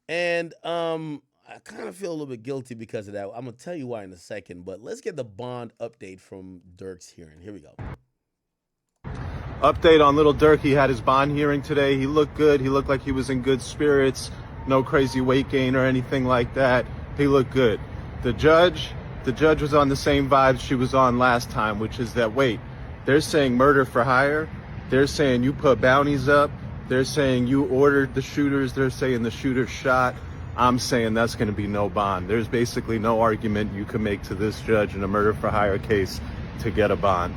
And I kind of feel a little bit guilty because of that. I'm gonna tell you why in a second, but let's get the bond update from Durk's hearing. Here we go. Update on Lil Durk. He had his bond hearing today. He looked good. He looked like he was in good spirits. No crazy weight gain or anything like that. He looked good. The judge was on the same vibes she was on last time, which is that, wait, they're saying murder for hire. They're saying you put bounties up. They're saying you ordered the shooters. They're saying the shooters shot. I'm saying that's going to be no bond. There's basically no argument you can make to this judge in a murder for hire case to get a bond.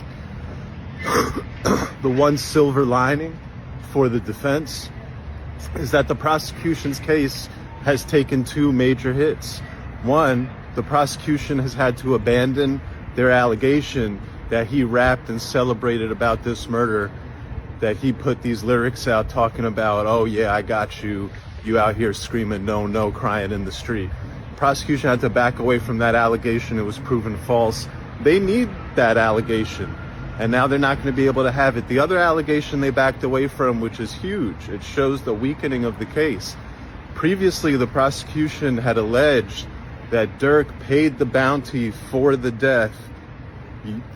The one silver lining for the defense is that the prosecution's case has taken two major hits. One, the prosecution has had to abandon their allegation that he rapped and celebrated about this murder, that he put these lyrics out talking about, oh yeah, I got you, you out here screaming no, no, crying in the street. Prosecution had to back away from that allegation. It was proven false. They need that allegation, and now they're not going to be able to have it. The other allegation they backed away from, which is huge, it shows the weakening of the case. Previously, the prosecution had alleged that Durk paid the bounty for the death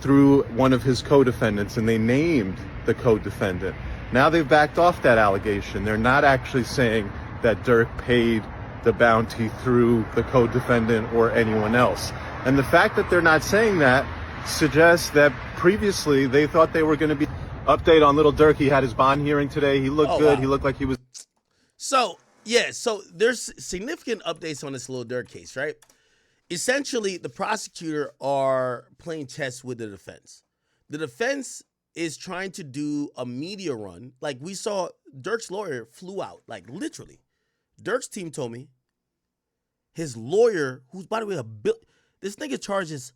through one of his co-defendants, and they named the co-defendant. Now they've backed off that allegation. They're not actually saying that Durk paid the bounty through the co-defendant or anyone else. And the fact that they're not saying that suggests that previously they thought they were going to be. Update on Lil Durk. He had his bond hearing today. He looked good. Wow. He looked like he was. So there's significant updates on this Lil Durk case, right? Essentially, the prosecutor are playing chess with the defense. The defense is trying to do a media run. Like, we saw Durk's lawyer flew out, like literally. Durk's team told me his lawyer, who's, by the way, this nigga charges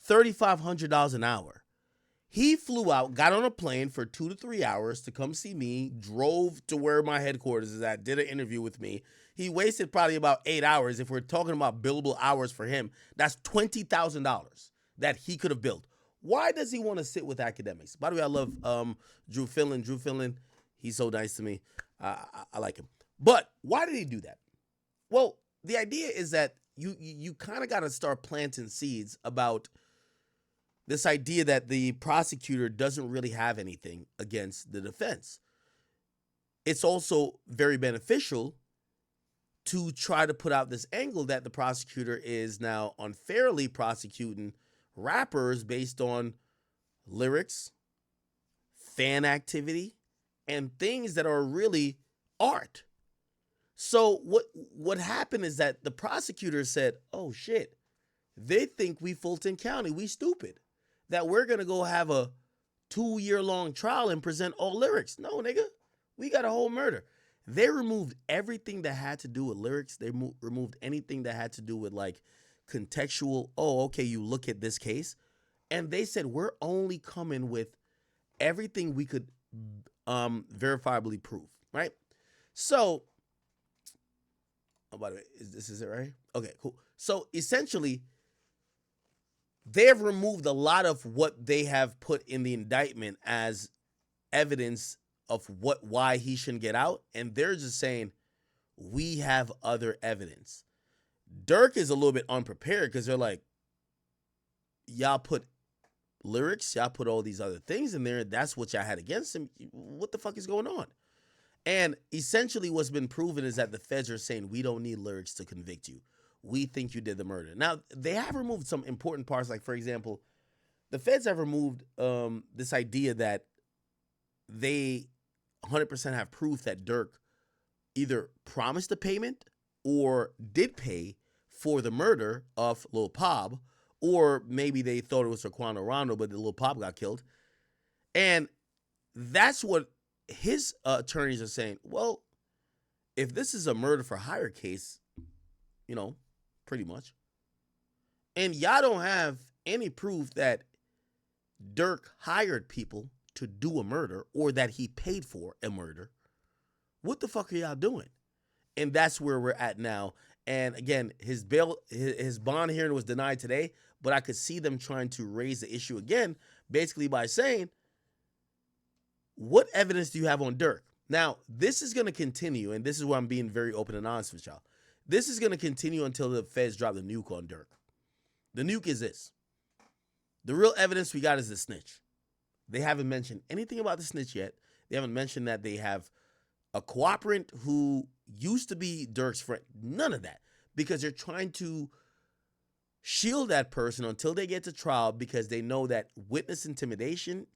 $3,500 an hour. He flew out, got on a plane for 2 to 3 hours to come see me, drove to where my headquarters is at, did an interview with me. He wasted probably about 8 hours. If we're talking about billable hours for him, that's $20,000 that he could have billed. Why does he want to sit with Akademiks? By the way, I love Drew Finland. Drew Finland, he's so nice to me. I like him. But why did he do that? Well, the idea is that you kind of got to start planting seeds about this idea that the prosecutor doesn't really have anything against the defense. It's also very beneficial to try to put out this angle that the prosecutor is now unfairly prosecuting rappers based on lyrics, fan activity, and things that are really art. So what happened is that the prosecutor said, oh shit, they think we Fulton County, we stupid, that we're going to go have a 2-year-long trial and present all lyrics. No, nigga, we got a whole murder. They removed everything that had to do with lyrics. They removed anything that had to do with like contextual, oh, okay, you look at this case. And they said, we're only coming with everything we could verifiably prove, right? So, oh, by the way, is it right? Okay, cool. So essentially, they have removed a lot of what they have put in the indictment as evidence of why he shouldn't get out, and they're just saying we have other evidence. Durk is a little bit unprepared because they're like, y'all put lyrics, y'all put all these other things in there, that's what y'all had against him. What the fuck is going on? And essentially what's been proven is that the feds are saying we don't need lyrics to convict you. We think you did the murder. Now, they have removed some important parts, like, for example, the feds have removed this idea that they 100% have proof that Durk either promised a payment or did pay for the murder of Lil Pop, or maybe they thought it was Raquan Rondo, but the Lil Pop got killed. And that's what his attorneys are saying. Well, if this is a murder for hire case, you know, pretty much, and y'all don't have any proof that Durk hired people to do a murder or that he paid for a murder, what the fuck are y'all doing? And that's where we're at now. And again, his bond hearing was denied today, but I could see them trying to raise the issue again, basically by saying, what evidence do you have on Durk? Now, this is going to continue, and this is why I'm being very open and honest with y'all. This is going to continue until the feds drop the nuke on Durk. The nuke is this. The real evidence we got is the snitch. They haven't mentioned anything about the snitch yet. They haven't mentioned that they have a cooperant who used to be Durk's friend. None of that. Because they're trying to shield that person until they get to trial because they know that witness intimidation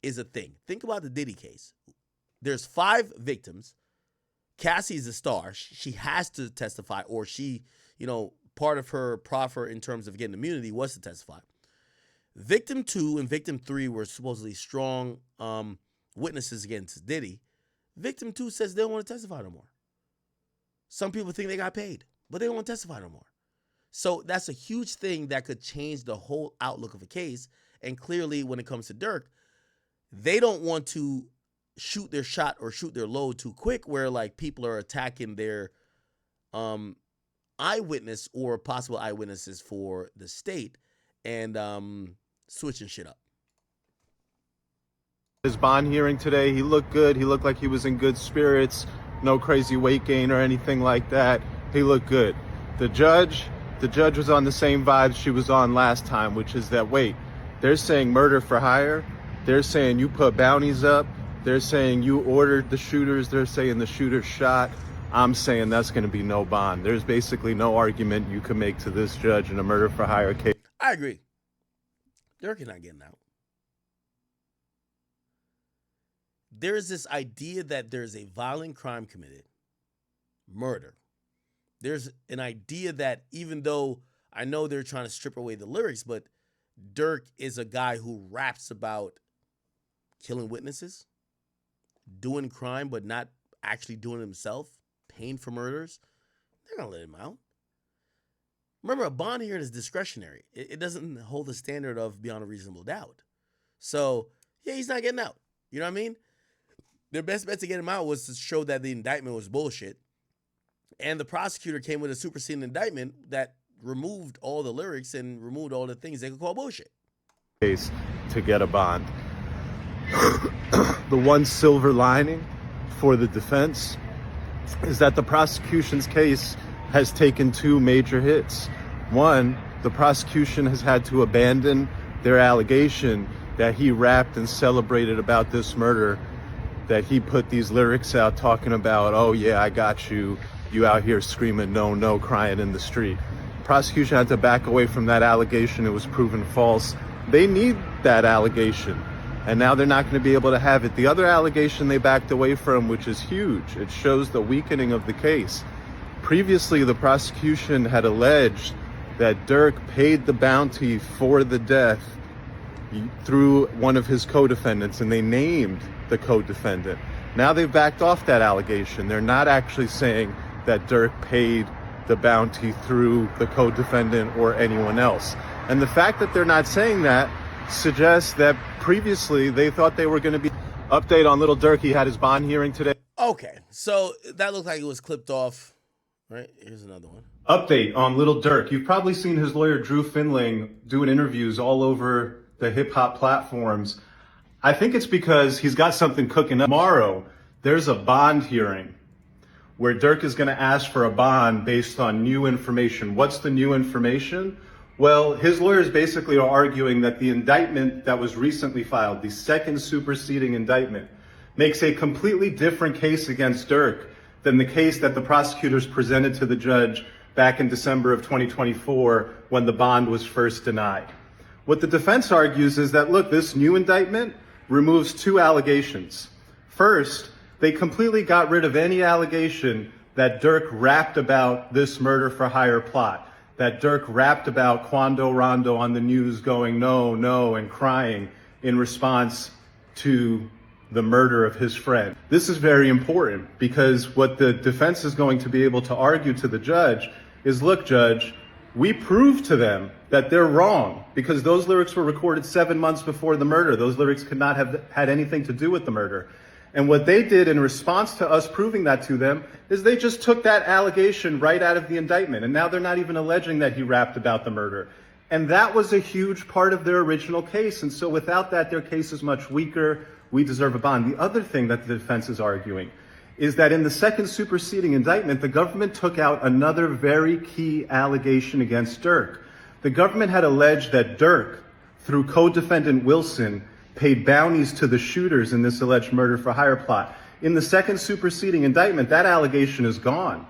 is a thing. Think about the Diddy case. There's 5 victims. Cassie's the star. She has to testify, or she, part of her proffer in terms of getting immunity was to testify. Victim 2 and victim 3 were supposedly strong witnesses against Diddy. Victim 2 says they don't want to testify no more. Some people think they got paid, but they don't want to testify no more. So that's a huge thing that could change the whole outlook of a case. And clearly, when it comes to Durk, they don't want to shoot their shot or shoot their load too quick, where like people are attacking their eyewitness or possible eyewitnesses for the state and switching shit up. His bond hearing today, he looked good. He looked like he was in good spirits. No crazy weight gain or anything like that. He looked good. The judge was on the same vibes she was on last time, which is that, wait, they're saying murder for hire. They're saying you put bounties up. They're saying you ordered the shooters. They're saying the shooters shot. I'm saying that's going to be no bond. There's basically no argument you can make to this judge in a murder for hire case. I agree. Durk is not getting out. There is this idea that there's a violent crime committed, murder. There's an idea that even though I know they're trying to strip away the lyrics, but Durk is a guy who raps about killing witnesses, doing crime, but not actually doing it himself, paying for murders. They're going to let him out. Remember, a bond hearing is discretionary. It doesn't hold the standard of beyond a reasonable doubt. So, yeah, he's not getting out. You know what I mean? Their best bet to get him out was to show that the indictment was bullshit. And the prosecutor came with a superseding indictment that removed all the lyrics and removed all the things they could call bullshit. Case to get a bond. The one silver lining for the defense is that the prosecution's case has taken 2 major hits. One, the prosecution has had to abandon their allegation that he rapped and celebrated about this murder, that he put these lyrics out talking about, oh yeah, I got you, you out here screaming no, no, crying in the street. Prosecution had to back away from that allegation. It was proven false. They need that allegation, and now they're not going to be able to have it. The other allegation they backed away from, which is huge, it shows the weakening of the case. Previously, the prosecution had alleged that Durk paid the bounty for the death through one of his co-defendants, and they named the co-defendant. Now they've backed off that allegation. They're not actually saying that Durk paid the bounty through the co-defendant or anyone else. And the fact that they're not saying that suggests that previously they thought they were going to be... Update on Lil Durk, he had his bond hearing today. Okay, so that looked like it was clipped off. Right, here's another one. Update on Lil Durk. You've probably seen his lawyer Drew Finling doing interviews all over the hip-hop platforms. I think it's because he's got something cooking up. Tomorrow, there's a bond hearing where Durk is going to ask for a bond based on new information. What's the new information? Well, his lawyers basically are arguing that the indictment that was recently filed, the second superseding indictment, makes a completely different case against Durk than the case that the prosecutors presented to the judge back in December of 2024 when the bond was first denied. What the defense argues is that, look, this new indictment removes 2 allegations. First, they completely got rid of any allegation that Durk rapped about this murder for hire plot, that Durk rapped about Quando Rondo on the news going no, no, and crying in response to the murder of his friend. This is very important because what the defense is going to be able to argue to the judge is, look, judge, we proved to them that they're wrong because those lyrics were recorded 7 months before the murder. Those lyrics could not have had anything to do with the murder. And what they did in response to us proving that to them is they just took that allegation right out of the indictment. And now they're not even alleging that he rapped about the murder. And that was a huge part of their original case. And so without that, their case is much weaker. we deserve a bond. The other thing that the defense is arguing is that in the second superseding indictment, the government took out another very key allegation against Durk. The government had alleged that Durk, through co-defendant Wilson, paid bounties to the shooters in this alleged murder for hire plot. In the second superseding indictment, that allegation is gone.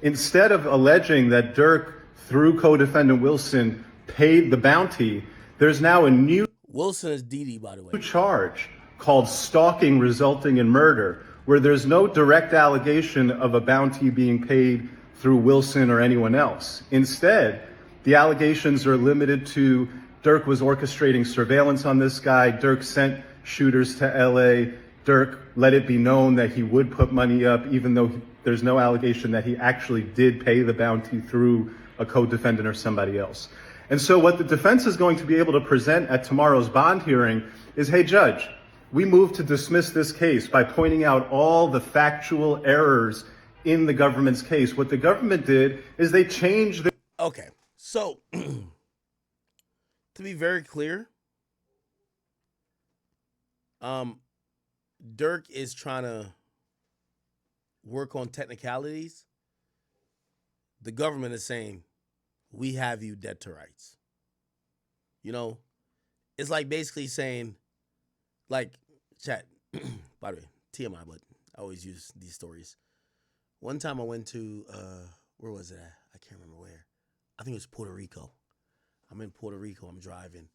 Instead of alleging that Durk, through co-defendant Wilson, paid the bounty, there's now a new Wilson is Didnt, by the way. charge called stalking resulting in murder, where there's no direct allegation of a bounty being paid through Wilson or anyone else. Instead, the allegations are limited to Durk was orchestrating surveillance on this guy, Durk sent shooters to LA, Durk let it be known that he would put money up, even though there's no allegation that he actually did pay the bounty through a co-defendant or somebody else. And so what the defense is going to be able to present at tomorrow's bond hearing is, hey, judge, we moved to dismiss this case by pointing out all the factual errors in the government's case. What the government did is they changed the... Okay, so to be very clear, Durk is trying to work on technicalities. The government is saying, we have you dead to rights. You know, it's like basically saying, like, chat, by the way, TMI, but I always use these stories. One time I went to, where was it at? I can't remember where. I think it was Puerto Rico. I'm in Puerto Rico, I'm driving.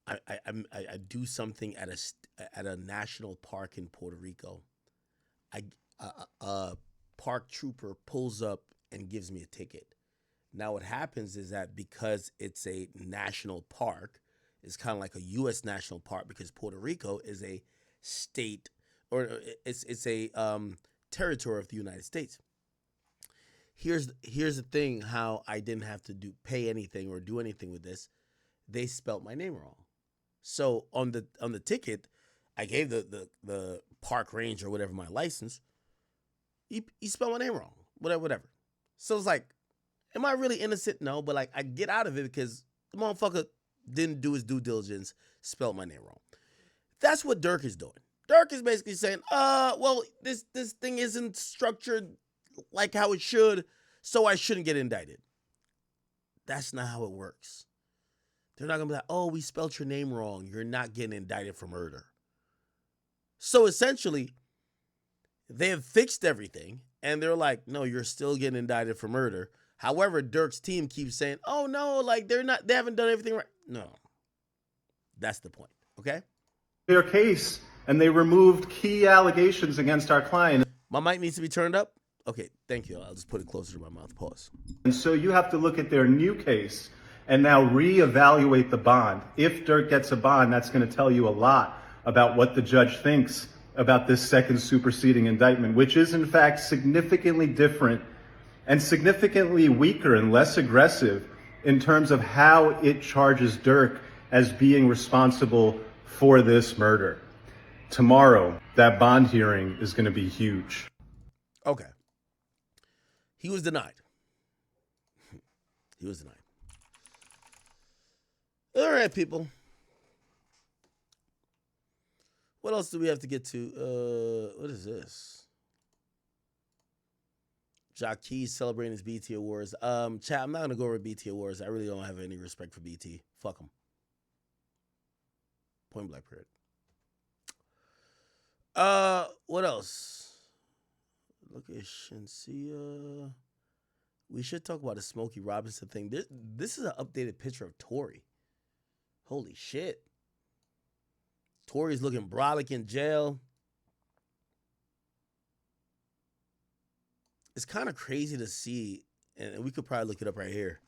I do something at a national park in Puerto Rico. A park trooper pulls up and gives me a ticket. Now what happens is that because it's a national park, it's kind of like a U.S. national park because Puerto Rico is a state, or it's a territory of the United States. Here's the thing: how I didn't have to pay anything or do anything with this. They spelt my name wrong. So on the ticket, I gave the park ranger or whatever my license. He spelled my name wrong. Whatever. So it's like, am I really innocent? No, but like I get out of it because the motherfucker didn't do his due diligence, spelled my name wrong. That's what Durk is doing. Durk is basically saying, well, this thing isn't structured like how it should, so I shouldn't get indicted. That's not how it works. They're not gonna be like, oh, we spelled your name wrong. You're not getting indicted for murder. So essentially, they have fixed everything, and they're like, no, you're still getting indicted for murder. However, Durk's team keeps saying, oh no, like they haven't done everything right. No. That's the point, okay? Their case, and they removed key allegations against our client. My mic needs to be turned up. Okay, thank you. I'll just put it closer to my mouth. Pause. And so you have to look at their new case and now reevaluate the bond. If Durk gets a bond, that's going to tell you a lot about what the judge thinks about this second superseding indictment, which is in fact significantly different and significantly weaker and less aggressive in terms of how it charges Durk as being responsible for this murder. Tomorrow, that bond hearing is going to be huge. Okay. He was denied. He was denied. All right, people. What else do we have to get to? What is this? Jacques celebrating his BT Awards. Chat, I'm not going to go over BT Awards. I really don't have any respect for BT. Fuck them. Point blank period. What else? Look at Shinsia. We should talk about the Smokey Robinson thing. This is an updated picture of Tory. Holy shit. Tory's looking brolic in jail. It's kind of crazy to see, and we could probably look it up right here.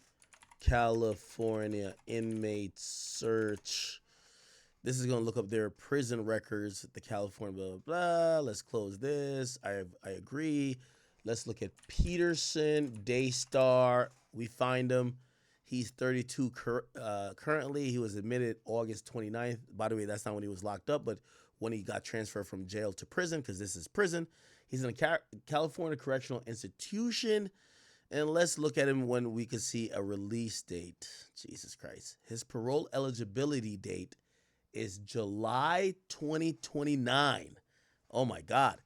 California inmate search. This is going to look up their prison records, the California blah, blah, blah. Let's close this. I agree. Let's look at Peterson, Daystar. We find him. He's 32 currently. He was admitted August 29th. By the way, that's not when he was locked up, but when he got transferred from jail to prison, because this is prison. He's in a California Correctional Institution. And let's look at him when we can see a release date. Jesus Christ. His parole eligibility date is July 2029. Oh my God.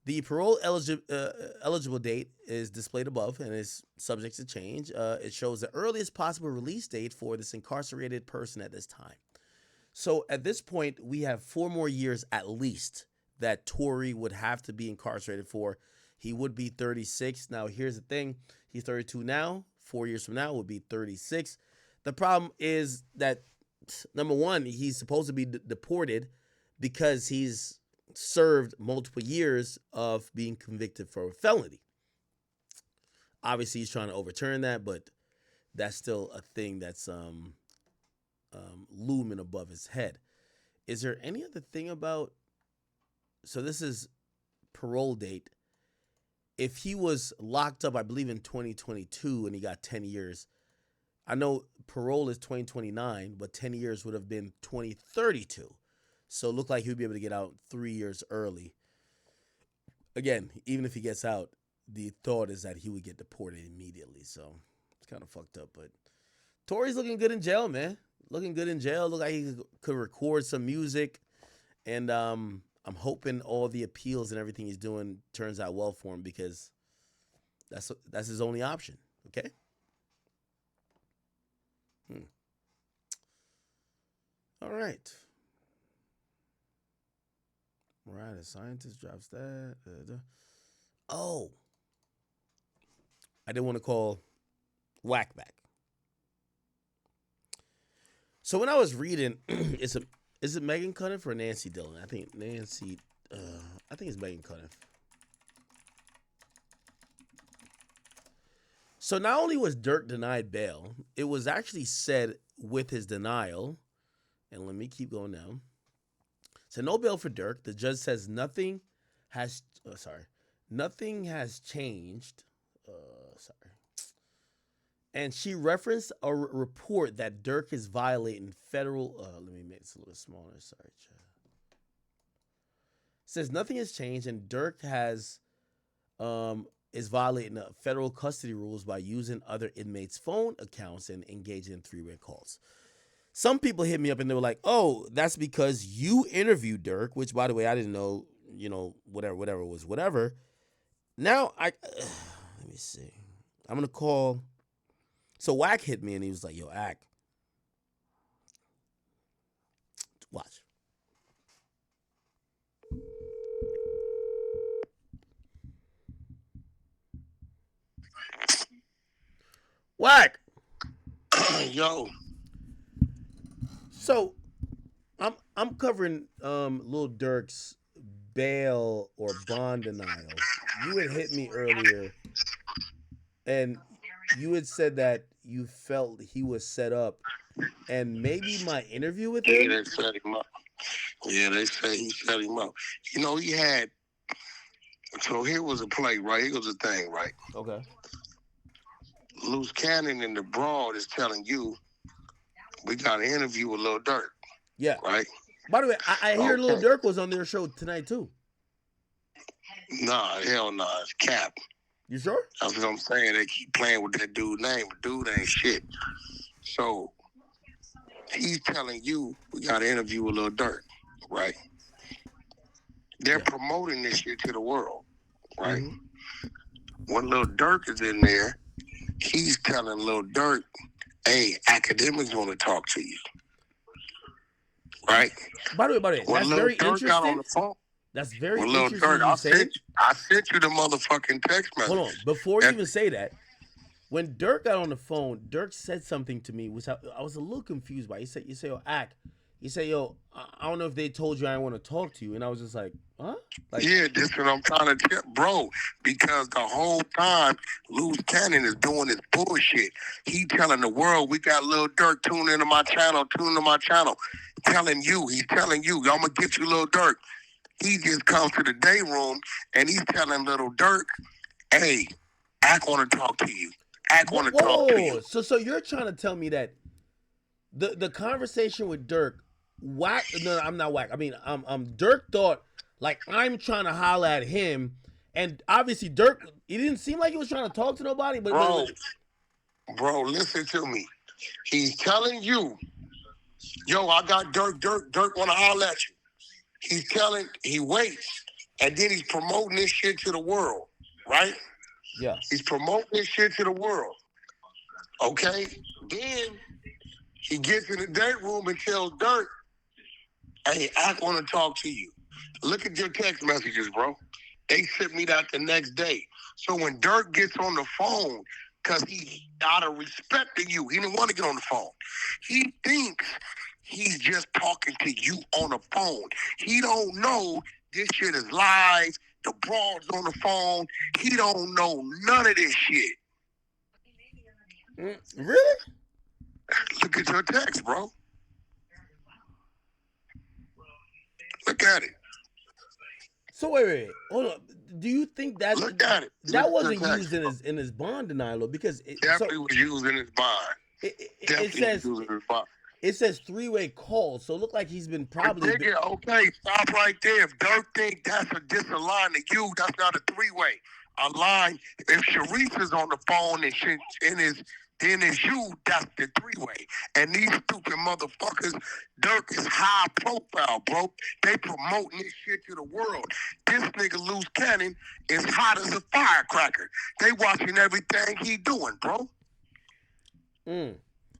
The parole eligible date is displayed above and is subject to change. It shows the earliest possible release date for this incarcerated person at this time. So at this point, we have 4 more years at least that Tory would have to be incarcerated for. He would be 36. Now, here's the thing. He's 32 now. 4 years from now would be 36. The problem is that, number one, he's supposed to be deported because he's served multiple years of being convicted for a felony. Obviously, he's trying to overturn that, but that's still a thing that's looming above his head. Is there any other thing about... So this is parole date. If he was locked up, I believe in 2022, and he got 10 years, I know parole is 2029, but 10 years would have been 2032. So it looked like he would be able to get out 3 years early. Again, even if he gets out, the thought is that he would get deported immediately. So it's kind of fucked up. But Tory's looking good in jail, man. Looking good in jail. Look like he could record some music. And I'm hoping all the appeals and everything he's doing turns out well for him, because that's his only option. Okay? All right. Right, a scientist drops that. Oh. I didn't want to call Wack back. So when I was reading, is it Megan Cuniff or Nancy Dillon? I think Nancy, I think it's Megan Cuniff. So not only was Durk denied bail, it was actually said with his denial, and let me keep going now. So no bail for Durk. The judge says nothing has changed. And she referenced a report that Durk is violating federal. Let me make this a little smaller. Sorry, says nothing has changed, and Durk is violating federal custody rules by using other inmates' phone accounts and engaging in 3-way calls. Some people hit me up and they were like, "Oh, that's because you interviewed Durk," which, by the way, I didn't know. You know, whatever was whatever. Now let me see. I'm gonna call. So Wack hit me and he was like, "Yo, Ak, watch." Wack. Yo. So I'm covering Lil Durk's bail or bond denial. You had hit me earlier and you had said that you felt he was set up, and maybe my interview with him. Yeah, they set him up. Yeah, they say he set him up. You know, he had. So here was a play, right? Here was a thing, right? Okay. Loose Cannon in the Broad is telling you we got an interview with Lil Durk. Yeah. Right. By the way, I hear Lil Durk was on their show tonight too. Nah, hell nah, it's cap. You sure? That's what I'm saying. They keep playing with that dude's name, but dude ain't shit. So he's telling you we got an interview with Lil Durk, right? They're promoting this shit to the world, right? Mm-hmm. When Lil Durk is in there, he's telling Lil Durk, "Hey, Akademiks want to talk to you." Right? By the way, when that's Lil very Durk interesting. Got on the phone, that's very when Lil interesting. Durk, I sent you the motherfucking text message. Hold on. Before you even say that, when Durk got on the phone, Durk said something to me, which I was a little confused by. You said, "Yo, Ak." He said, "Yo, I don't know if they told you I want to talk to you," and I was just like, "Huh?" Like, yeah, this is what I'm trying to tell, bro. Because the whole time, Loose Cannon is doing this bullshit. He telling the world, "We got Lil Durk, tune into my channel, Telling you, he's telling you, "I'm gonna get you Lil Durk." He just comes to the day room and he's telling Lil Durk, "Hey, Ak want to talk to you. Ak want to talk to you." So you're trying to tell me that the conversation with Durk, Wack? No, I'm not Wack. I mean, Durk thought like I'm trying to holler at him, and obviously Durk, he didn't seem like he was trying to talk to nobody. But bro, listen to me. He's telling you Yo, I got Durk wanna holler at you. He waits, and then he's promoting this shit to the world, right? Yeah. He's promoting this shit to the world. Okay? Then he gets in the dirt room and tells Durk, hey, I want to talk to you. Look at your text messages, bro. They sent me that the next day. So when Durk gets on the phone, because he, out of respect to you, he didn't want to get on the phone. He thinks he's just talking to you on the phone. He don't know this shit is live. The broad's on the phone. He don't know none of this shit. Really? Look at your text, bro. Look at it. So wait, hold on. Do you think that Look at it. that Look wasn't at the used text, in his bond denial because definitely was used in his bond. It says was used in his bond. it says three-way call, so it looked like he's been probably. Nigga, okay, stop right there. If Durk think that's a line to you, that's not a three-way. A line. If Sharice is on the phone and shit then it's you, that's the three-way. And these stupid motherfuckers, Durk is high profile, bro. They promoting this shit to the world. This nigga Loose Cannon is hot as a firecracker. They watching everything he doing, bro.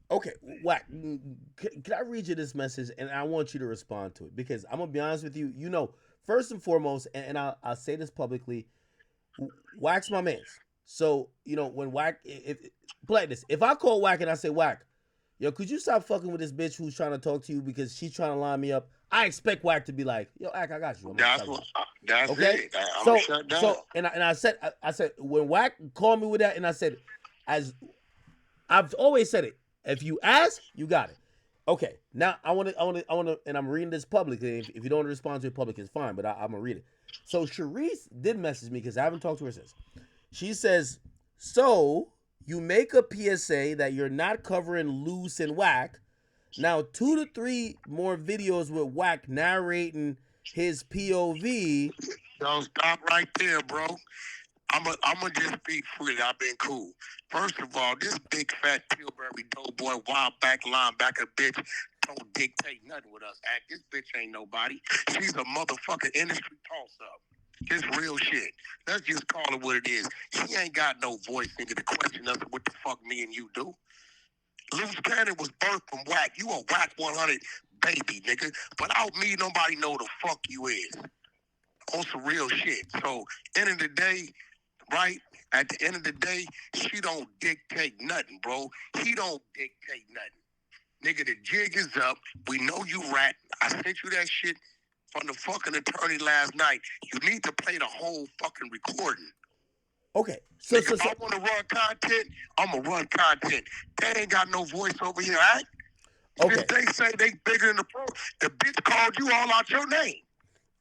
Okay, Wack, can I read you this message and I want you to respond to it because I'm gonna be honest with you. You know, first and foremost, and I'll say this publicly, Wack's my man. So you know when Wack, like this, if I call Wack and I say Wack, yo, could you stop fucking with this bitch who's trying to talk to you because she's trying to line me up? I expect Wack to be like, yo, Wack, I got you. That's okay? it. I'm shut down. So and I said when Wack called me with that, and I said, as I've always said it. If you ask, you got it. Okay, now I want to, and I'm reading this publicly. If you don't respond to it public, it's fine, but I'm gonna read it. So Sharice did message me because I haven't talked to her since. She says, so you make a PSA that you're not covering Loose and Wack. Now 2 to 3 more videos with Wack narrating his POV. Don't stop right there, bro. I'm gonna just speak freely. I've been cool. First of all, this big fat Pillsbury doughboy, wild back linebacker bitch don't dictate nothing with us. Act, this bitch ain't nobody. She's a motherfucking industry toss-up. It's real shit. Let's just call it what it is. She ain't got no voice, nigga, to question us what the fuck me and you do. Loose Cannon was birthed from Wack. You a Wack 100 baby, nigga. Without me, nobody know the fuck you is. On some real shit. So, end of the day, right? At the end of the day, she don't dictate nothing, bro. He don't dictate nothing. Nigga, the jig is up. We know you rat. I sent you that shit from the fucking attorney last night. You need to play the whole fucking recording. Okay. So if I want to run content, I'm going to run content. They ain't got no voice over here, right? Okay. If they say they bigger than the pro, the bitch called you all out your name.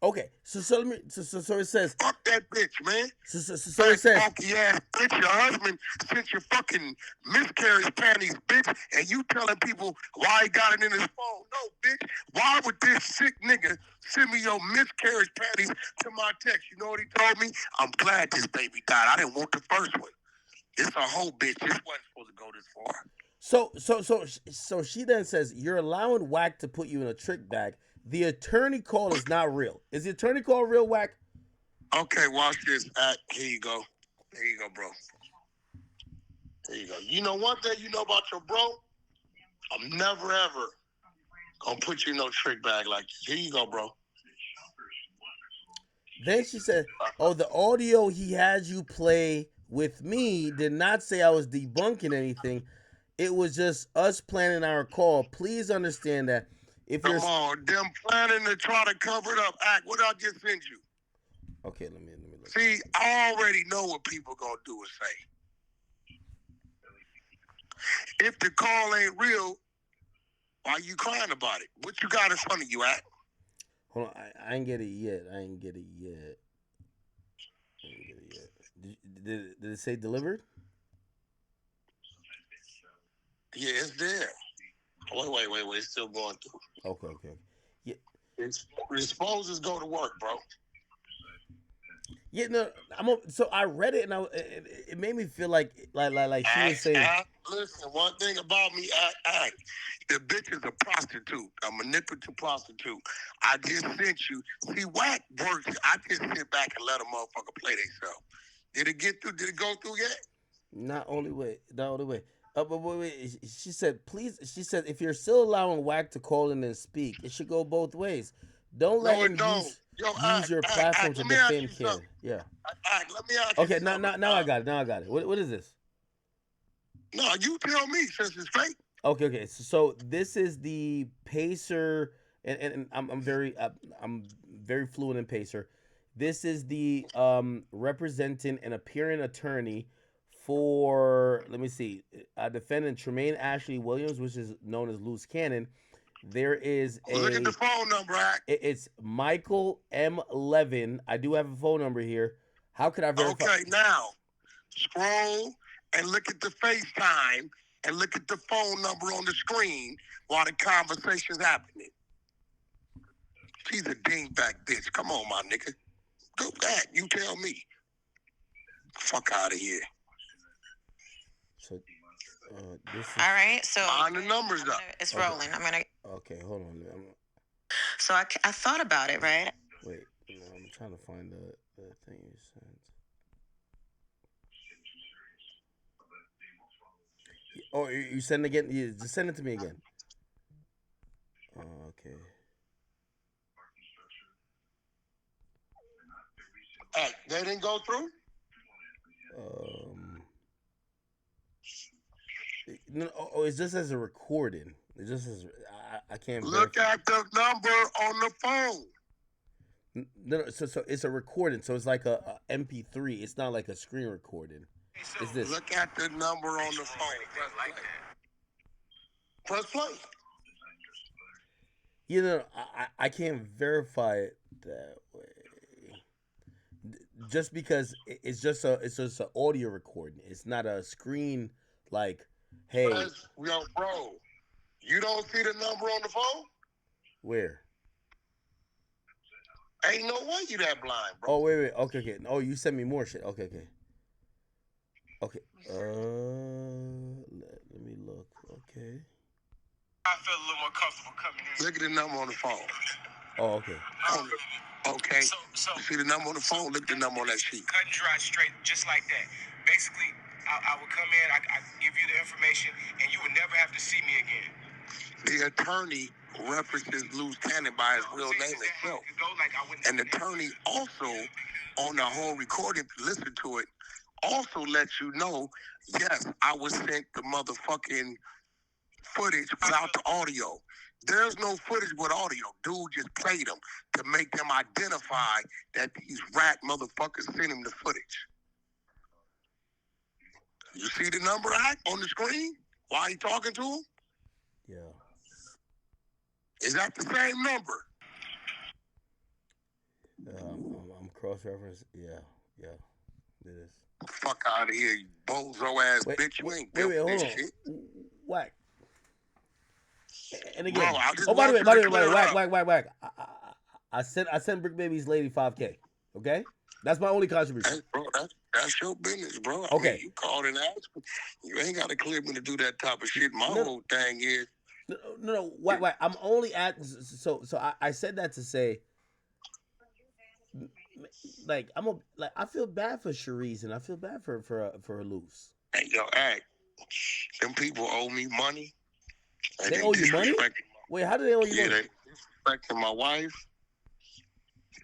Okay, so it says. Fuck that bitch, man. So it says. Funky ass bitch, your husband sent your fucking miscarriage panties, bitch, and you telling people why he got it in his phone. No, bitch. Why would this sick nigga send me your miscarriage panties to my text? You know what he told me? I'm glad this baby died. I didn't want the first one. It's a whole bitch. This wasn't supposed to go this far. So she then says you're allowing Wack to put you in a trick bag. The attorney call is not real. Is the attorney call real, Wack? Okay, watch this. Here you go. Here you go, bro. There you go. You know one thing you know about your bro? I'm never, ever going to put you in no trick bag like this. Here you go, bro. Then she said, oh, the audio he had you play with me did not say I was debunking anything. It was just us planning our call. Please understand that. If Come on, them planning to try to cover it up. Act, what I just sent you? Okay, let me look. See, I already know what people gonna do and say. If the call ain't real, why you crying about it? What you got in front of you, Act? Hold on, I ain't get it yet. Did it say delivered? Yeah, it's there. Wait. It's still going through. Okay. Yeah. Exposes go to work, bro. Yeah, no, so I read it and it made me feel like she was saying. Listen, one thing about me, the bitch is a prostitute, a manipulative prostitute. I just sent you. See, Wack works. I just sit back and let a motherfucker play themselves. Did it get through? Did it go through yet? Not only way. But wait. She said, please. She said, if you're still allowing Wack to call in and speak, it should go both ways. Don't let No, him it don't. Yo, use your platform to let me ask you defend Cannon. something. Yeah. Let me ask Okay. you Now, something. now I got it. Now I got it. What is this? No, you tell me since it's fake. Okay. So this is the Pacer, and I'm very fluent in Pacer. This is the representing an appearing attorney for, let me see, defendant Tremaine Ashley Williams, which is known as Loose Cannon. There is Look at the phone number, Act. It's Michael M. Levin. I do have a phone number here. How could I verify? Okay, now scroll and look at the FaceTime and look at the phone number on the screen while the conversation's happening. She's a dingback bitch. Come on, my nigga. Go back. You tell me. Fuck out of here. So, this is... All right, so on the numbers up. It's rolling. I'm gonna. Okay, hold on. So I thought about it, right? Wait, I'm trying to find the thing you sent. Oh, you send it again? You just send it to me again. Oh, okay. Hey, they didn't go through? No, it's just as a recording. It just as I can't look at the number on the phone. No, so it's a recording. So it's like a MP3. It's not like a screen recording. It's this. Look at the number on the phone. Press play. You know, I can't verify it that way. Just because it's just an audio recording. It's not a screen like, hey. Yo, bro, you don't see the number on the phone? Where? Ain't no way you that blind, bro. Oh, wait. Okay. Oh, you sent me more shit. Okay. Okay. Let me look. Okay. I feel a little more comfortable coming in. Look at the number on the phone. Oh, okay. Okay. So you see the number on the phone? Look at the number on that sheet. Cut and dry, straight, just like that. Basically, I would come in, I give you the information, and you would never have to see me again. The attorney references Loose Cannon by his real name itself. And the attorney also, on the whole recording, listen to it, also lets you know, yes, I was sent the motherfucking footage without the audio. There's no footage with audio. Dude just played them to make them identify that these rat motherfuckers sent him the footage. You see the number Act on the screen while he talking to him? Yeah. Is that the same number? I'm cross-referenced. Yeah, it is. Fuck out of here, you bozo ass bitch. You ain't built this shit. Whack. And again, bro, by the way, Wack. I sent Brick Baby's lady $5K. Okay, that's my only contribution. Hey, bro, that's your business, bro. Okay, I mean, you called and asked me. You ain't got to clear me to do that type of shit. My whole thing is. No, Wack. I'm only at so I said that to say, like I feel bad for Sharice and I feel bad for her loose. Hey, yo, Act. Them people owe me money. They owe you money? Wait, how do they owe you money? They disrespecting my wife.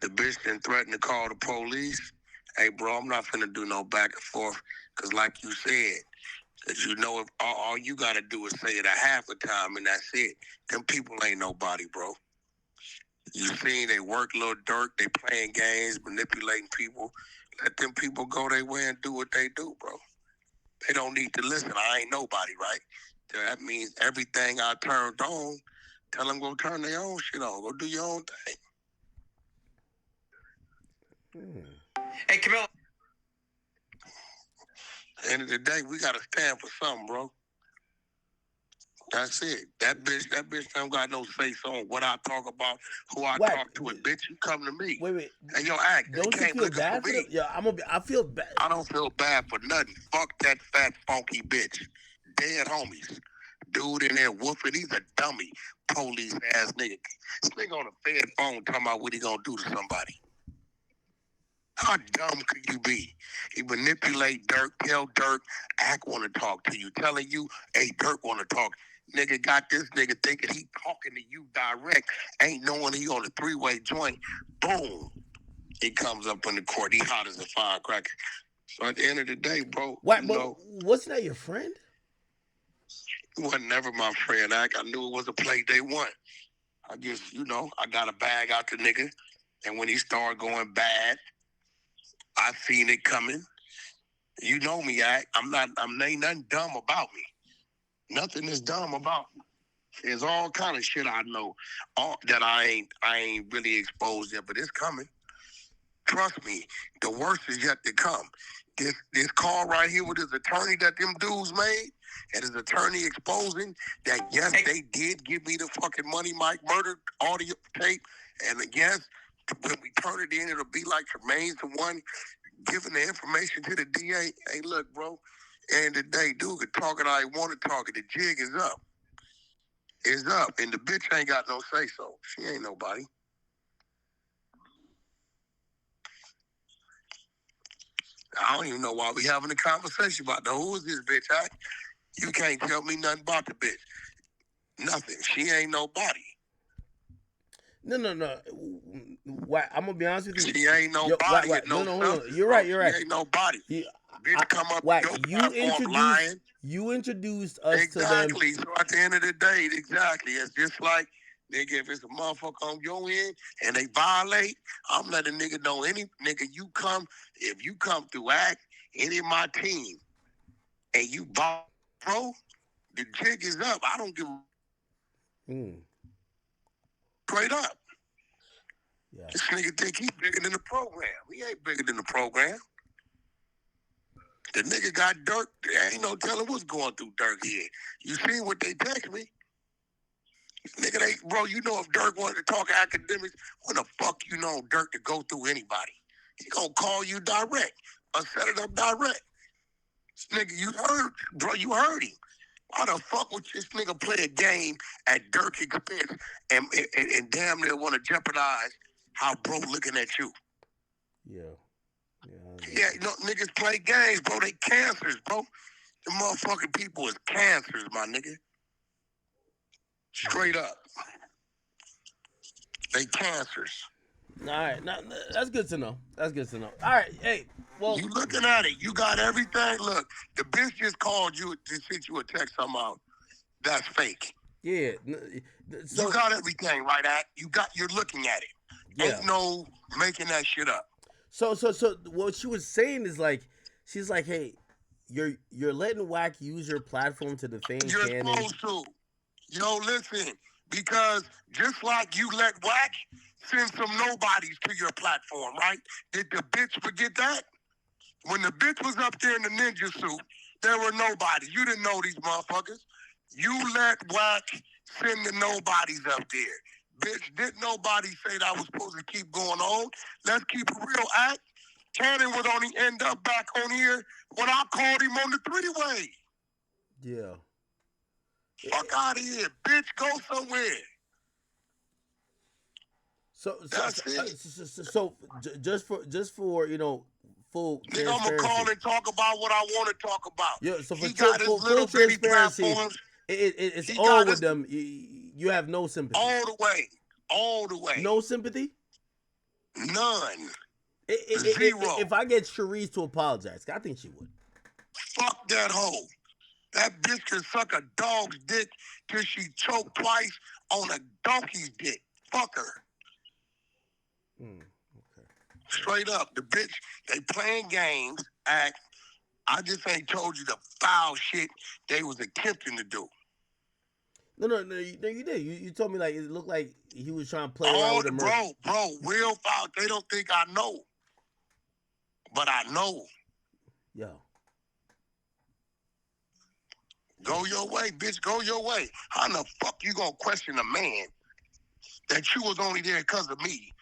The bitch didn't threaten to call the police. Hey, bro, I'm not finna do no back and forth. Because like you said, that you know if all you got to do is say it a half a time and that's it. Them people ain't nobody, bro. You seen they work Lil Durk. They playing games, manipulating people. Let them people go their way and do what they do, bro. They don't need to listen. I ain't nobody, right? So that means everything I turned on, tell them go turn their own shit on. Go do your own thing. Hey, Camille. At the end of the day, we got to stand for something, bro. That's it. That bitch don't got no say so on what I talk about, who I Wack, talk to. And bitch, you come to me. wait. And yo, act. They Don't you came feel looking bad for for me. them? Yeah, I feel bad. I don't feel bad for nothing. Fuck that fat, funky bitch. Dead homies. Dude in there woofing. He's a dummy. Police ass nigga. This nigga on a fed phone talking about what he gonna do to somebody. How dumb could you be? He manipulate Durk, tell Durk, Act want to talk to you, telling you, hey, Durk want to talk. Nigga got this nigga thinking he talking to you direct, ain't knowing he on a three-way joint. Boom. He comes up in the court. He hot as a firecracker. So at the end of the day, bro, What? you But know, wasn't that your friend? he wasn't never my friend. I knew it was a play day one. I just, I got a bag out the nigga. And when he started going bad, I seen it coming. You know me, ain't nothing dumb about me. Nothing is dumb about me. There's all kind of shit I know that I ain't really exposed yet, but it's coming. Trust me, the worst is yet to come. This call right here with his attorney that them dudes made, and his attorney exposing that yes, they did give me the fucking Money Mike murder audio tape, and yes, when we turn it in, it'll be like Jermaine's the one giving the information to the DA. Hey, look, bro, and the day, dude could talk it how he want to talk it. The jig is up. It's up, and the bitch ain't got no say so. She ain't nobody. I don't even know why we having a conversation about who is this bitch? You can't tell me nothing about the bitch. Nothing. She ain't nobody. No. Wack, I'm gonna be honest with you. She ain't nobody. Wack. No, Hold on. You're right. She ain't nobody. Bitch, come up Wack, with your platform lying. You introduced us to them. Exactly. So at the end of the day, exactly. It's just like, nigga, if it's a motherfucker on your end and they violate, I'm letting nigga know if you come through Act, any of my team, and you bro, the jig is up. I don't give straight up. Yeah. This nigga think he's bigger than the program. He ain't bigger than the program. The nigga got Durk. There ain't no telling what's going through Durk here. You seen what they text me? Nigga, bro, you know if Durk wanted to talk academics, when the fuck you know Durk to go through anybody? He gonna call you direct or set it up direct. This nigga, you heard him. Why the fuck would this nigga play a game at Durk's expense and damn near want to jeopardize how bro looking at you? Yeah, niggas play games, bro. They cancers, bro. The motherfucking people is cancers, my nigga. Straight up. They cancers. All right, that's good to know. All right, hey, well, you looking at it, you got everything. Look, the bitch just called you to send you a text somehow. That's fake. Yeah. So you got everything, right? You're looking at it. Yeah. Ain't no making that shit up. So what she was saying is she's like, hey, you're letting Wack use your platform to defame You're Cannon. supposed to. Yo, listen, because just like you let Wack send some nobodies to your platform, right? Did the bitch forget that? When the bitch was up there in the ninja suit, there were nobodies. You didn't know these motherfuckers. You let Wack send the nobodies up there. Bitch, didn't nobody say that was supposed to keep going on? Let's keep it real, Act. Cannon would only end up back on here when I called him on the three-way. Yeah. Fuck out of here, bitch. Go somewhere. So just for full nigga, I'm gonna call and talk about what I want to talk about. Yeah. So for he got his little bitty platforms. It's all with them. You have no sympathy. All the way. No sympathy. None. Zero. If I get Cherise to apologize, I think she would. Fuck that hoe. That bitch can suck a dog's dick till she choked twice on a donkey's dick. Fuck her. Okay. Straight up. The bitch, they playing games. Act. I just ain't told you the foul shit they was attempting to do. No, you did. You told me it looked like he was trying to play around with a murder. Bro, real foul. They don't think I know. But I know. Yo. Go your way, bitch. Go your way. How the fuck you gonna question a man that you was only there because of me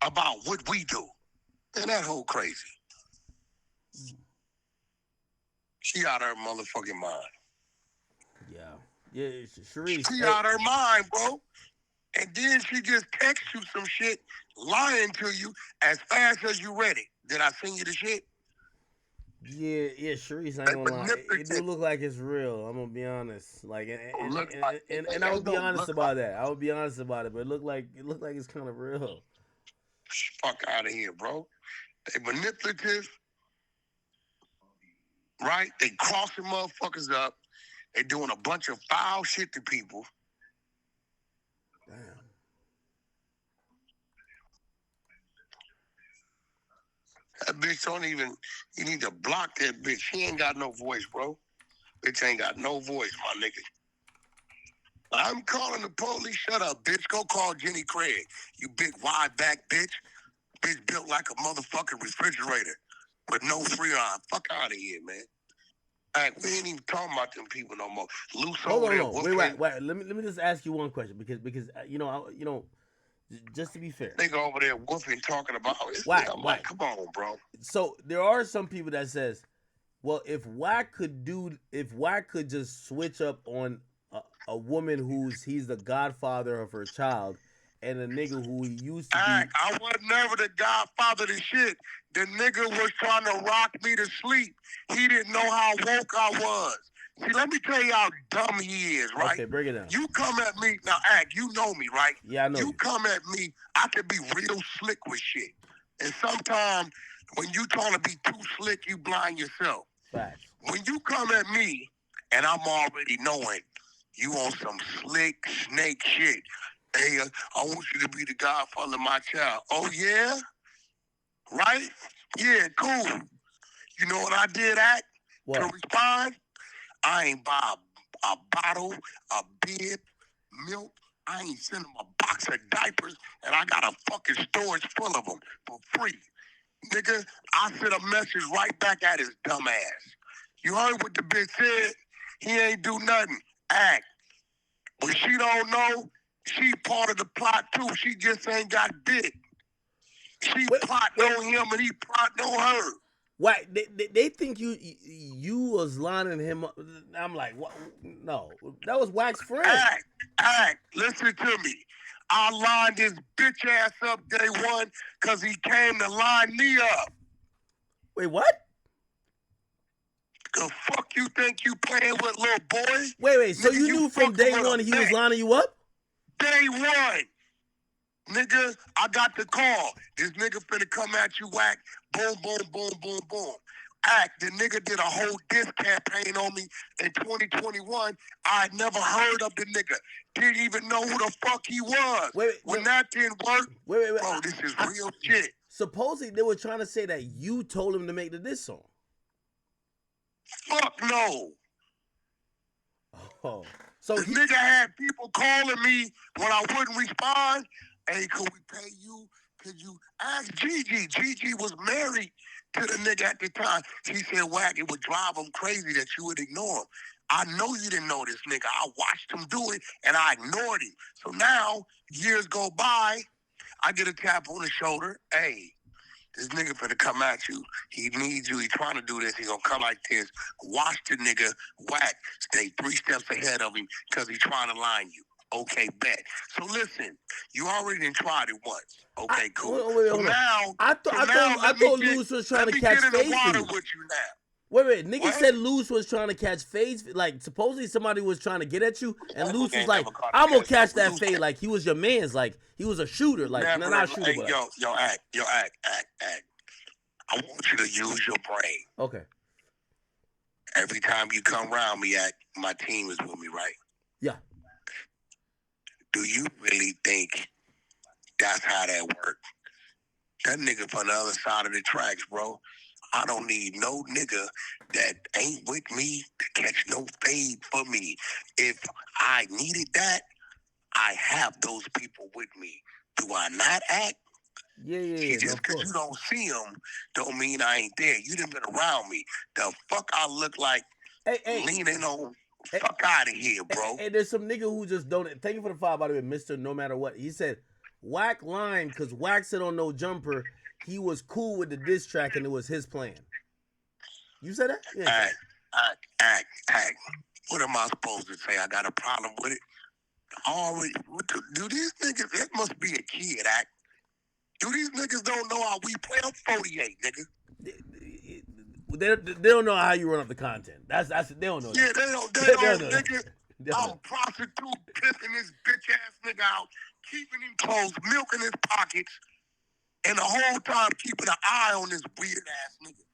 about what we do? And that whole crazy. She out of her motherfucking mind. Yeah, Sharice. She out of her mind, bro. And then she just text you some shit, lying to you as fast as you read it. Did I send you the shit? Yeah, Sharice, I ain't gonna lie. It do look like it's real. I'm gonna be honest. Like, and I would be honest about that. I would be honest about it, but it looked like it's kind of real. Fuck out of here, bro. They manipulative, right? They crossing motherfuckers up. They doing a bunch of foul shit to people. Damn. That bitch don't even, you need to block that bitch. She ain't got no voice, bro. Bitch ain't got no voice, my nigga. I'm calling the police. Shut up, bitch. Go call Jenny Craig. You big wide back bitch. Bitch built like a motherfucking refrigerator with no freon. Fuck out of here, man. All right, we ain't even talking about them people no more. Loose over there. Hold on. Wait. Let me just ask you one question because just to be fair, nigga over there whooping talking about it. Wack. Like, come on, bro. So there are some people that says, well, if Wack could just switch up on a woman he's the godfather of her child, and a nigga who he used to be. I was never the godfather of shit. The nigga was trying to rock me to sleep. He didn't know how woke I was. See, let me tell you how dumb he is, right? Okay, break it down. You come at me, now, you know me, right? Yeah, I know you. Come at me, I can be real slick with shit. And sometimes when you trying to be too slick, you blind yourself. Facts. When you come at me, and I'm already knowing you on some slick snake shit. Hey, I want you to be the godfather of my child. Oh, yeah? Right? Yeah, cool. You know what I did at? What? To respond? I ain't buy a bottle, a bib, milk. I ain't send them a box of diapers, and I got a fucking storage full of them for free. Nigga, I sent a message right back at his dumb ass. You heard what the bitch said? He ain't do nothing. Act. But she don't know, she part of the plot too. She just ain't got dick. She plotting on him and he plotting on her. Why they think you was lining him up? I'm like, what? No, that was Wack's friend. Act. Listen to me. I lined his bitch ass up day one because he came to line me up. Wait, what? The fuck you think you playing with, little boy? Wait. So you knew from day one he was lining you up? Day one. Nigga, I got the call. This nigga finna come at you, Wack. Boom, boom, boom, boom, boom. Act, the nigga did a whole diss campaign on me in 2021. I never heard of the nigga. Didn't even know who the fuck he was. When that didn't work, wait. Bro, this is real shit. Supposedly they were trying to say that you told him to make the diss song. Fuck no. Oh. So the nigga had people calling me when I wouldn't respond. Hey, could we pay you? Could you ask Gigi? Gigi was married to the nigga at the time. She said, Wack, it would drive him crazy that you would ignore him. I know you didn't know this nigga. I watched him do it, and I ignored him. So now, years go by, I get a tap on the shoulder. Hey, this nigga finna come at you. He needs you. He trying to do this. He gonna come like this. Watch the nigga Wack stay 3 steps ahead of him because he trying to line you. Okay, bet. So listen, you already done tried it once. Okay, cool. Hold on. Now, I thought Luz was trying to catch phase for you. With you now. Wait. Nigga said Luz was trying to catch phase. Like, supposedly somebody was trying to get at you, and Luz was like, I'm gonna catch that fade. Like, he was your man's. Like, he was a shooter. Like, not a shooter. Hey, yo, act. I want you to use your brain. Okay. Every time you come around me, Act, my team is with me, right? Yeah. Do you really think that's how that works? That nigga from the other side of the tracks, bro. I don't need no nigga that ain't with me to catch no fade for me. If I needed that, I have those people with me. Do I not act? Yeah. Just because you don't see them don't mean I ain't there. You done been around me. The fuck I look like leaning on Fuck out of here, bro. And there's some nigga who just don't. Thank you for the follow, by the way, Mr. No Matter What. He said, Wack lying because Wack said on No Jumper he was cool with the diss track and it was his plan. You said that? Yeah. Act. What am I supposed to say? I got a problem with it. Already, do these niggas? That must be a kid, Act. Do these niggas don't know how we play? I'm 48, nigga. They don't know how you run up the content. That's they don't know. Yeah, that. they don't, nigga. I'm prostitute pissing this bitch ass nigga out, keeping him close, milking his pockets, and the whole time keeping an eye on this weird ass nigga.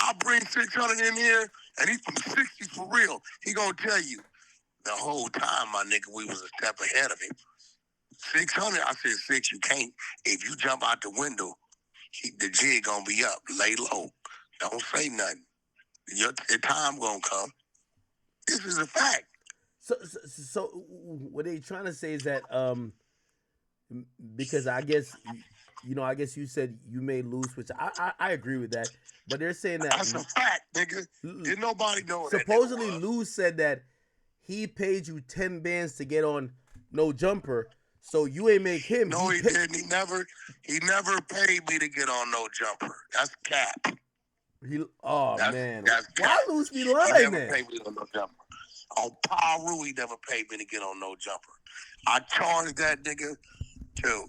I bring 600 in here, and he's from 60s for real. He gonna tell you the whole time, my nigga, we was a step ahead of him. 600, I said 6. You can't. If you jump out the window, the jig gonna be up. Lay low. Don't say nothing. Your time gonna come. This is a fact. So what they trying to say is that because I guess I guess you said you made loose, which I agree with that, but they're saying that that's a fact, nigga. Did nobody know that? Supposedly, Lou said that he paid you 10 bands to get on No Jumper, so you ain't make him. No, he didn't. He never paid me to get on No Jumper. That's cap. Man. That's why Lose be lying, he never man? paid me on No Jumper. On Paru, he never paid me to get on No Jumper. I charged that nigga to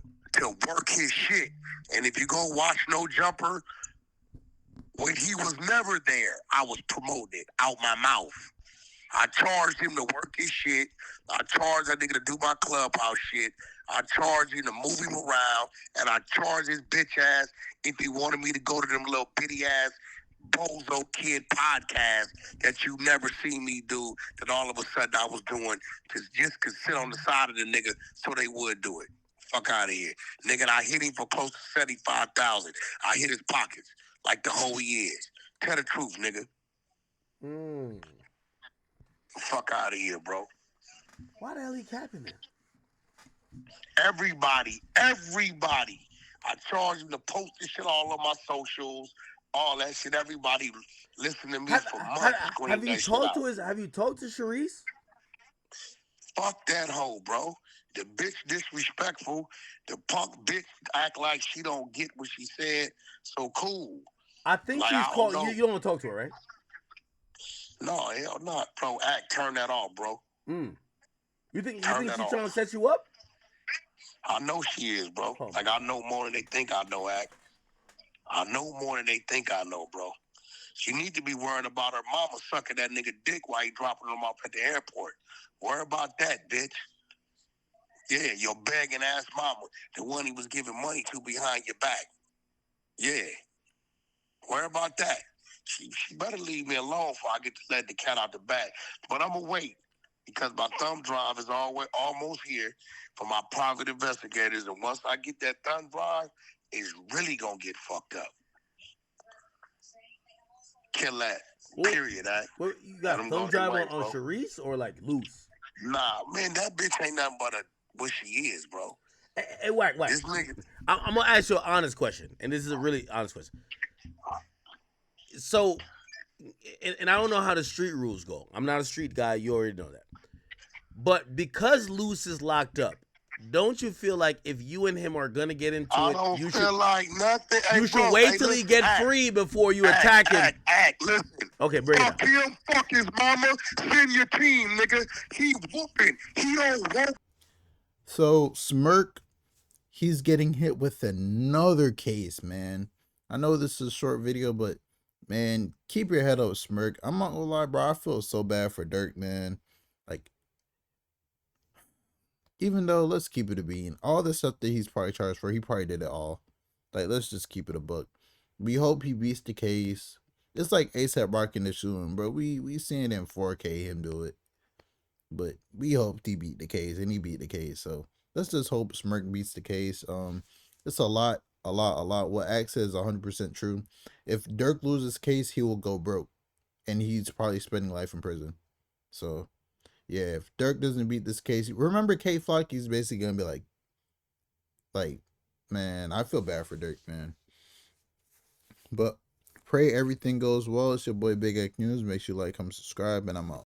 work his shit. And if you go watch No Jumper, when he was never there, I was promoted out my mouth. I charged him to work his shit. I charged that nigga to do my clubhouse shit. I charged him to move him around. And I charged his bitch ass if he wanted me to go to them little bitty ass bozo kid podcast that you never seen me do, that all of a sudden I was doing to just could sit on the side of the nigga so they would do it. Fuck out of here. Nigga, I hit him for close to 75,000. I hit his pockets like the hoe he is. Tell the truth, nigga. Fuck out of here, bro. Why the hell he capping it? Everybody. I charged him to post this shit all on my socials, all that shit. Everybody listen to me for months. Have you talked to Sharice? Fuck that hoe, bro. The bitch disrespectful. The punk bitch act like she don't get what she said. So cool. I think she's called. You don't want to talk to her, right? No, hell not, bro. Turn that off, bro. You think she's trying to set you up? I know she is, bro. Like, I know more than they think I know, I know more than they think I know, bro. She need to be worrying about her mama sucking that nigga dick while he dropping him off at the airport. Worry about that, bitch. Yeah, your begging ass mama, the one he was giving money to behind your back. Yeah. Worry about that. She better leave me alone before I get to let the cat out the bag. But I'm going to wait because my thumb drive is almost here for my private investigators. And once I get that thumb drive, it's really going to get fucked up. Kill that. Period. Well, you got thumb drive on Sharice or like loose? Nah, man, that bitch ain't nothing but what she is, bro. Hey, Wack. This nigga. I'm going to ask you an honest question, and this is a really honest question. So, and I don't know how the street rules go. I'm not a street guy. You already know that. But because Luce is locked up, don't you feel like if you and him are going to get into it, you should like nothing. You should wait till he get free before you attack him. Listen. Okay, bring it up. Fuck him, fuck his mama, send your team, nigga. He whooping. He don't whoop. So, Smirk, he's getting hit with another case, man. I know this is a short video, but, man, keep your head up, Smirk. I'm not gonna lie, bro. I feel so bad for Durk, man. Like, even though, let's keep it a bean. All the stuff that he's probably charged for, he probably did it all. Like, let's just keep it a book. We hope he beats the case. It's like ASAP Rocky in the shooting, bro. We seeing in 4K him do it. But we hoped he beat the case, and he beat the case. So let's just hope Smirk beats the case. It's a lot. What Axe says is 100% true. If Durk loses case, he will go broke, and he's probably spending life in prison. So yeah, if Durk doesn't beat this case, remember K Flock, he's basically gonna be like, man, I feel bad for Durk, man. But pray everything goes well. It's your boy Big X News. Make sure you like, comment, subscribe, and I'm out.